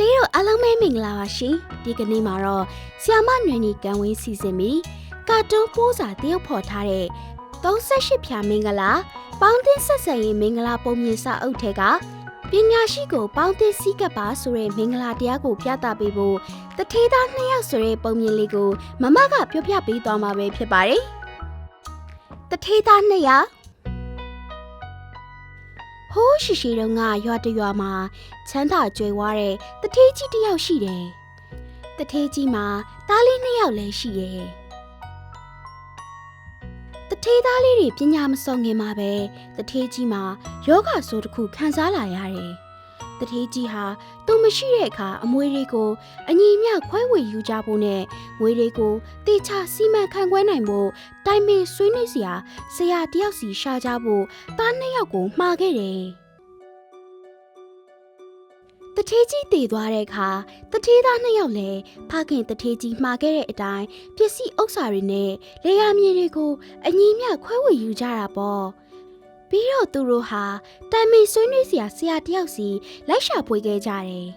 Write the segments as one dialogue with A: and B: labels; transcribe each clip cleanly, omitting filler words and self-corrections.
A: လေးတို့အားလုံးပဲမင်္ဂလာပါရှင်ဒီကနေ့မှာတော့ဆီယာမနွေနီကန်ဝင်းစီစဉ်ပြီးကာတွန်းပိုးစာတရုပ်ဖော်ထားတဲ့38ဖြာမင်္ဂလာပေါင်းသင်းဆက်ဆံရေးမင်္ဂလာပုံမြင်စာအုပ်ထဲကပညာရှိကိုပေါင်းသင်းစည်းကပ်ပါဆိုတဲ့မင်္ဂလာတရားကိုပြသပေးဖို့တထေးသား2ယောက်ဆိုတဲ့ပုံမြင်လေးကိုမမကပြောပြပေးသွားမှာပဲဖြစ်ပါတယ်တထေးသား2ယောက်ဟိုးရှိရှိတုန်းကရွာတရွာမှာချမ်းသာကြွယ်ဝတဲ့တထေးကြီးတစ်ယောက်ရှိတယ်။တထေးကြီးမှာသားလေး2ယောက်လည်းရှိတယ်။တထေးသားလေးတွေပညာမစုံခင်မှာပဲတထေးကြီးမှာယောဂဆိုးတစ်ခုခံစားလာရတယ်။တထေးကြီးဟာသူမရှိတဲ့အခါအမွေတွေကိုအညီအမျှခွဲဝေယူကြဖို့နဲ့ငွေတွေကိုတေချာစီမံခန့်ခွဲနိုင်ဖို့တိုင်ပင်ဆွေးနွေးစရာဆရာတယောက်စီရှာကြဖို့သား2ယောက်ကိုမှာခဲ့တယ်။တထေးကြီးတည်သွားတဲ့အခါတထေးသား2ယောက်လည်းဖခင်တထေးကြီးမှာခဲ့တဲ့အတိုင်းပစ္စည်းဥစ္စာတွေနဲ့လေယာမြေတွေကိုအညီအမျှခွဲဝေယူကြတာပေါ့။ပြီးတော့သူတို့ဟာတိုင်ပင်ဆွေးနွေးစရာဆရာတယောက်စီလိုက်ရှာဖွေခဲ့ကြတယ်။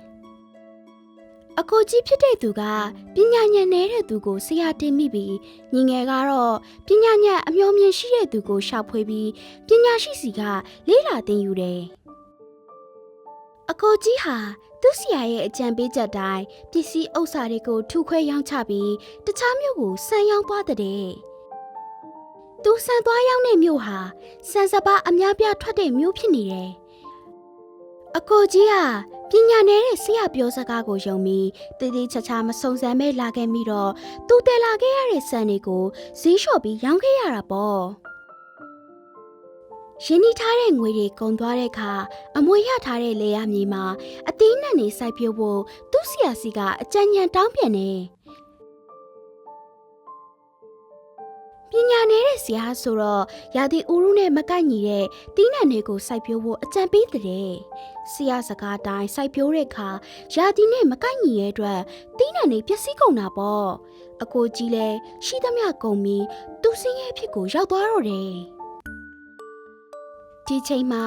A: အကိုကြီးဖြစ်တဲ့သူကပညာဉာဏ်နဲ့တဲ့သူကိုဆရာတင်မိပြီးညီငယ်ကတော့ပညာဉာဏ်အမျှော်မြင်ရှိတဲ့သူကိုရှာဖွေပြီးပညာရှိစီကလေ့လာသင်ယူတယ်။အကိုကြီးဟာသူ့ဆရာရဲ့အကြံပေးချက်တိုင်းပစ္စည်းဥစ္စာတွေကိုထုခွဲရောင်းချပြီးတခြားမြို့ကိုဆန်ရောင်းသွားတဲ့။သူဆန်သွားရောင်းတဲ့မြို့ဟာဆန်စပါးအများပြားထွက်တဲ့မြို့ဖြစ်နေတယ်။အကိုကြီးဟာပညာနယ်တဲ့ဆရာပြောစကားကိုယုံပြီးတည်တည်ချာချာမစုံစမ်းမဲလာခဲ့ပြီးတော့သူတည်လာခဲ့ရတဲ့ဆန်တွေကိုဈေးလျှော့ပြီးရောင်းခဲ့ရတာပေါ့။ရင်းနှီးထားတဲ့ငွေတွေကုန်သွားတဲ့အခါအမွေရထားတဲ့လေယာမြေမှာအသီးနှံတွေစိုက်ပျိုးဖို့သူ့ဆရာစီကအကြံဉာဏ်တောင်းပြန်တယ်။ပညာနေတဲ့ဆရာဆိုတော့ရာသီဥတုနဲ့မကိုက်ညီတဲ့သီးနှံတွေကိုစိုက်ပျိုးဖို့အကြံပေးတဲ့။ဆရာစကားတိုင်းစိုက်ပျိုးတဲ့အခါရာသီနဲ့မကိုက်ညီတဲ့အတွက်သီးနှံတွေပျက်စီးကုန်တာပေါ့။အကိုကြီးလည်းရှိသမျှကုန်ပြီးသူ့ဆင်းရဲဖြစ်ကိုရောက်သွားတော့တယ်။ဒီချိန်မှာ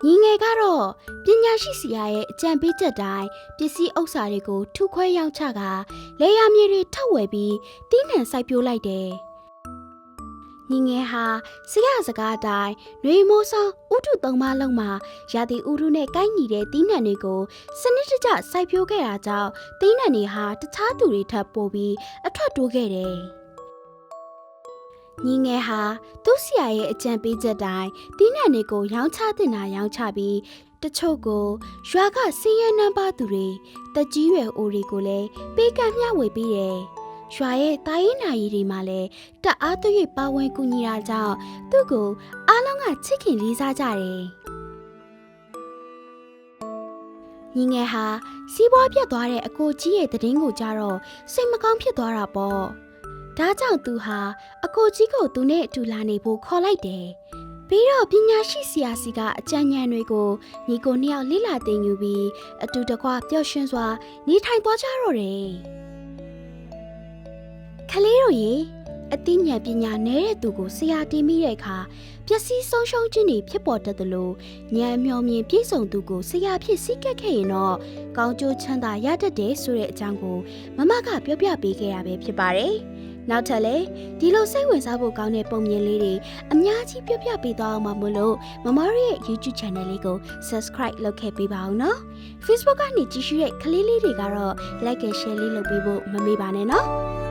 A: ညီငယ်ကတော့ပညာရှိဆရာရဲ့အကြံပေးချက်တိုင်းပစ္စည်းဥစ္စာတွေကိုထုခွဲရောင်းချကလေယာမြေတွေထပ်ဝယ်ပြီးတီးနှံစိုက်ပျိုးလိုက်တယ်။ညီငယ်ဟာဆရာစကားတိုင်းနှွေမိုးဆောင်ဥထု3ပါးလုံးမှာရာသီဥတုနဲ့ကိုက်ညီတဲ့တီးနှံတွေကိုစနစ်တကျစိုက်ပျိုးခဲ့တာကြောင့်တီးနှံတွေဟာတခြားသူတွေထပ်ပိုပြီးအထွက်တိုးခဲ့တယ်။ညီငယ်ဟာသူ့ဆရာရဲ့အကြံပေးချက်တိုင်းတီးနှံတွေကိုရောင်းချတင်တာရောင်းချပြီးတချို့ကိုရွာကဆင်းရဲနှမ်းပါသူတွေတက်ကြီးရွယ်အိုတွေကိုလည်းပေးကမ်းမျှဝေပေးတယ်။ရွာရဲ့တာရေးနာရီတွေမှာလည်းတအားသွေးပါဝင်ကူညီတာကြောင့်သူ့ကိုအားလုံးကချစ်ခင်လေးစားကြတယ်။ညီငယ်ဟာစီးပွားပြတ်သွားတဲ့အကိုကြီးရဲ့သတင်းကိုကြားတော့စိတ်မကောင်းဖြစ်သွားတာပေါ့။ဒါကြောင့်သူဟာအကိုကြီးကိုသူနဲ့အတူလာနေဖို့ခေါ်လိုက်တယ်။ပြီးတော့ပညာရှိဆရာစီကအကြံဉာဏ်တွေကိုညီကို2ယောက်လေ့လာသင်ယူပြီးအတူတကွပျော်ရွှင်စွာနေထိုင်သွားကြတော့တယ်။ကလေးတို့ရေအသိဉာဏ်ပညာနည်းတဲ့သူကိုဆရာတင်မိတဲ့အခါပျက်စီးဆုံးရှုံးခြင်းတွေဖြစ်ပေါ်တတ်သလိုဉာဏ်မျှော်မြင်ပြည့်စုံသူကိုဆရာဖြစ်စည်းကပ်ခဲ့ရင်တော့ကောင်းကျိုးချမ်းသာရတတ်တယ်ဆိုတဲ့အကြောင်းကိုမမကပြောပြပေးခဲ့ရပဲဖြစ်ပါတယ်။နောက်ထပ်လည်းဒီလိုစိတ်ဝင်စားဖို့ကောင်းတဲ့ပုံမြင်လေးတွေအများကြီးပြပြပေးသွားအောင်ပါမို့လို့မမရဲ့ YouTube Channel လေးကို Subscribe လုပ်ခဲ့ပေးပါဦးနော်။ Facebook ကနေကြည့်ရှုတဲ့ကလေးလေးတွေကတော့ Like and Share လေးလုပ်ပေးဖို့မမေ့ပါနဲ့နော်။